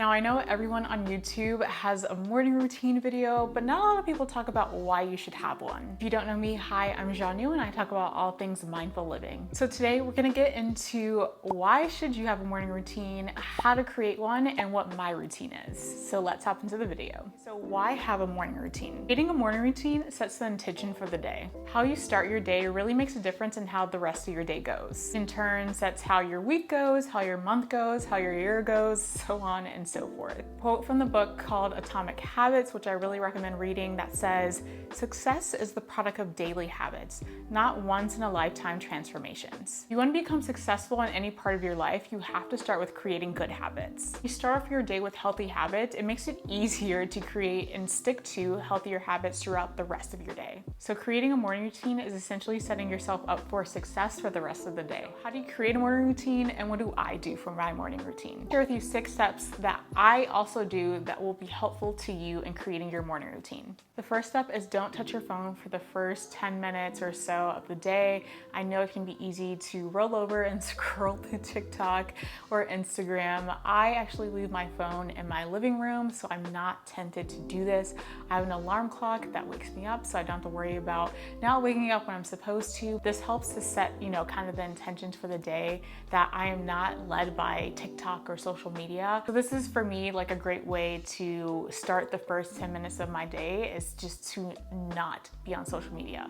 Now I know everyone on YouTube has a morning routine video, but not a lot of people talk about why you should have one. If you don't know me, hi, I'm Janu and I talk about all things mindful living. So today we're gonna get into why should you have a morning routine, how to create one, and what my routine is. So let's hop into the video. So why have a morning routine? Creating a morning routine sets the intention for the day. How you start your day really makes a difference in how the rest of your day goes. In turn, sets how your week goes, how your month goes, how your year goes, so on and so forth. Quote from the book called Atomic Habits, which I really recommend reading, that says, "Success is the product of daily habits, not once in a lifetime transformations." If you want to become successful in any part of your life, you have to start with creating good habits. You start off your day with healthy habits, it makes it easier to create and stick to healthier habits throughout the rest of your day. So creating a morning routine is essentially setting yourself up for success for the rest of the day. How do you create a morning routine, and what do I do for my morning routine? I'll share with you 6 steps that I also do that will be helpful to you in creating your morning routine. The first step is don't touch your phone for the first 10 minutes or so of the day. I know it can be easy to roll over and scroll through TikTok or Instagram. I actually leave my phone in my living room, so I'm not tempted to do this. I have an alarm clock that wakes me up, so I don't have to worry about not waking up when I'm supposed to. This helps to set, kind of the intentions for the day that I am not led by TikTok or social media. So this is for me like a great way to start the first 10 minutes of my day, is just to not be on social media.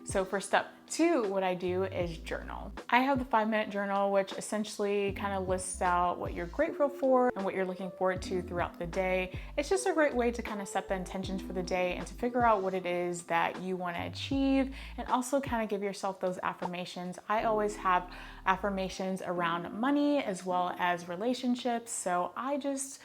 So for step 2, what I do is journal. I have the 5-minute journal, which essentially kind of lists out what you're grateful for and what you're looking forward to throughout the day. It's just a great way to kind of set the intentions for the day and to figure out what it is that you want to achieve, and also kind of give yourself those affirmations. I always have affirmations around money as well as relationships. So I just,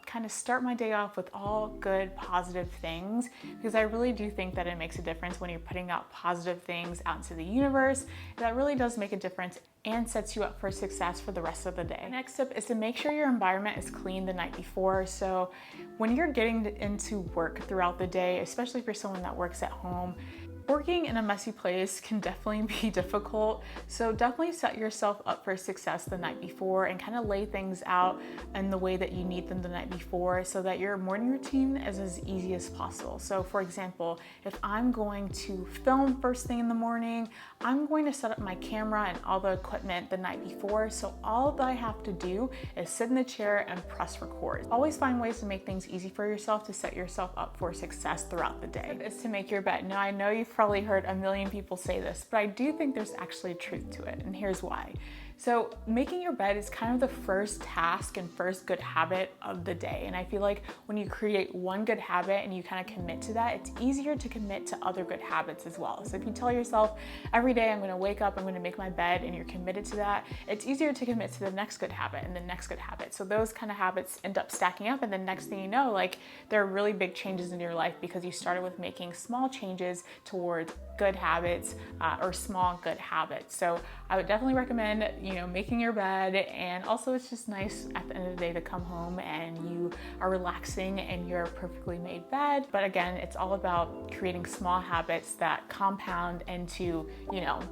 kind of start my day off with all good, positive things, because I really do think that it makes a difference when you're putting out positive things out into the universe. That really does make a difference and sets you up for success for the rest of the day. The next step is to make sure your environment is clean the night before. So when you're getting into work throughout the day, especially if you're someone that works at home, working in a messy place can definitely be difficult. So definitely set yourself up for success the night before and kind of lay things out in the way that you need them the night before, so that your morning routine is as easy as possible. So for example, if I'm going to film first thing in the morning, I'm going to set up my camera and all the equipment the night before. So all that I have to do is sit in the chair and press record. Always find ways to make things easy for yourself to set yourself up for success throughout the day. Is to make your bed. Now I know you've probably heard a million people say this, but I do think there's actually truth to it, and here's why. So making your bed is kind of the first task and first good habit of the day. And I feel like when you create one good habit and you kind of commit to that, it's easier to commit to other good habits as well. So if you tell yourself every day I'm going to wake up, I'm going to make my bed, and you're committed to that, it's easier to commit to the next good habit and the next good habit. So those kind of habits end up stacking up, and then next thing you know, there are really big changes in your life because you started with making small changes towards good habits or small good habits. So I would definitely recommend making your bed, and also it's just nice at the end of the day to come home and you are relaxing and your perfectly made bed. But again, it's all about creating small habits that compound into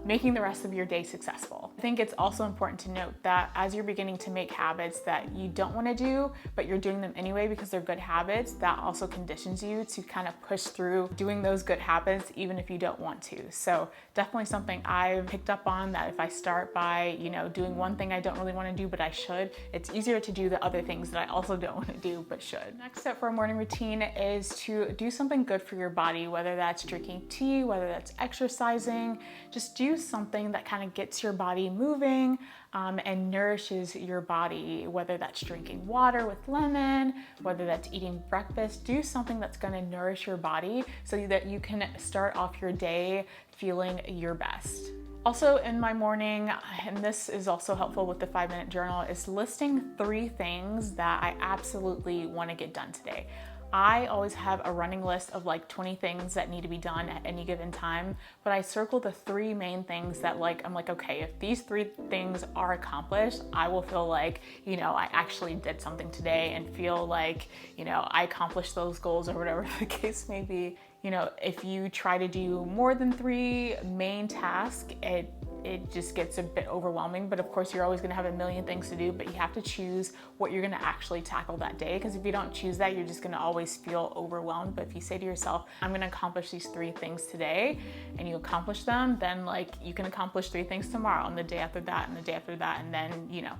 making the rest of your day successful. I think it's also important to note that as you're beginning to make habits that you don't want to do, but you're doing them anyway because they're good habits, that also conditions you to kind of push through doing those good habits even if you don't want to. So definitely something I've picked up on, that if I start by doing one thing I don't really want to do but I should, it's easier to do the other things that I also don't want to do but should. Next step for a morning routine is to do something good for your body, whether that's drinking tea, whether that's exercising. Just do something that kind of gets your body moving and nourishes your body, whether that's drinking water with lemon, whether that's eating breakfast. Do something that's going to nourish your body so that you can start off your day feeling your best. Also in my morning, and this is also helpful with the 5-minute journal, is listing 3 things that I absolutely want to get done today. I always have a running list of 20 things that need to be done at any given time, but I circle the 3 main things that I'm like, okay, if these 3 things are accomplished, I will feel like, I actually did something today and feel like, I accomplished those goals, or whatever the case may be. If you try to do more than 3 main tasks, it it just gets a bit overwhelming. But of course, you're always gonna have a million things to do, but you have to choose what you're gonna actually tackle that day. Because if you don't choose that, you're just gonna always feel overwhelmed. But if you say to yourself, I'm gonna accomplish these 3 things today, and you accomplish them, then like you can accomplish 3 things tomorrow, and the day after that, and the day after that, and then, you know,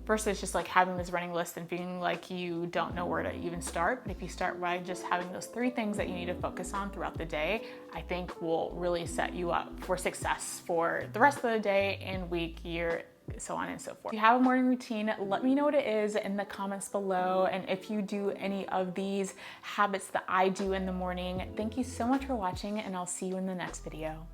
versus just like having this running list and feeling like you don't know where to even start. But if you start by just having those 3 things that you need to focus on throughout the day, I think will really set you up for success for the rest of the day and week, year, so on and so forth. If you have a morning routine, let me know what it is in the comments below. And if you do any of these habits that I do in the morning, thank you so much for watching, and I'll see you in the next video.